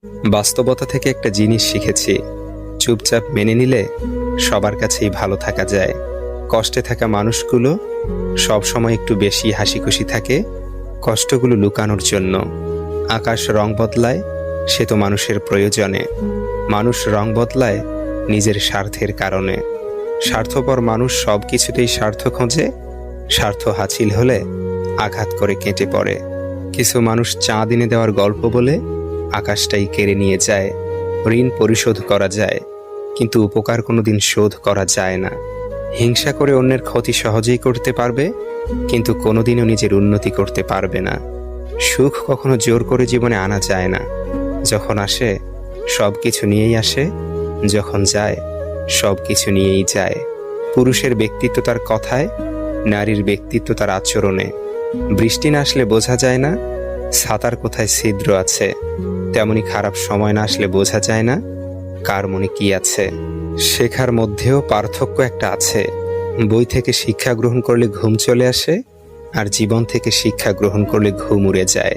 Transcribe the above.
বাস্তবতা থেকে একটা জিনিস শিখেছি, চুপচাপ মেনে নিলে সবার কাছেই ভালো থাকা যায়। কষ্টে থাকা মানুষগুলো সবসময় একটু বেশি হাসি খুশি থাকে কষ্টগুলো লুকানোর জন্য। আকাশ রং বদলায়, সে তো মানুষের প্রয়োজনে। মানুষ রং বদলায় নিজের স্বার্থের কারণে। স্বার্থপর মানুষ সব কিছুতেই স্বার্থ খোঁজে, স্বার্থ হাসিল হলে আঘাত করে কেটে পড়ে। কিছু মানুষ চাঁদ এনে দেওয়ার গল্প বলে আকাশটাই কেড়ে নিয়ে যায়। ঋণ পরিশোধ করা যায়, কিন্তু উপকার কোনোদিন শোধ করা যায় না। হিংসা করে অন্যের ক্ষতি সহজেই করতে পারবে, কিন্তু কোনোদিনও নিজের উন্নতি করতে পারবে না। সুখ কখনো জোর করে জীবনে আনা যায় না। যখন আসে সব কিছু নিয়েই আসে, যখন যায় সব কিছু নিয়েই যায়। পুরুষের ব্যক্তিত্ব তার কথায়, নারীর ব্যক্তিত্ব তার আচরণে। বৃষ্টি না আসলে বোঝা যায় না ছাতার কোথায় ছিদ্র আছে, তেমনি খারাপ সময় না আসলে বোঝা যায় না কার মনে কি আছে। শেখার মধ্যেও পার্থক্য একটা আছে। বই থেকে শিক্ষা গ্রহণ করলে ঘুম চলে আসে, আর জীবন থেকে শিক্ষা গ্রহণ করলে ঘুম উড়ে যায়।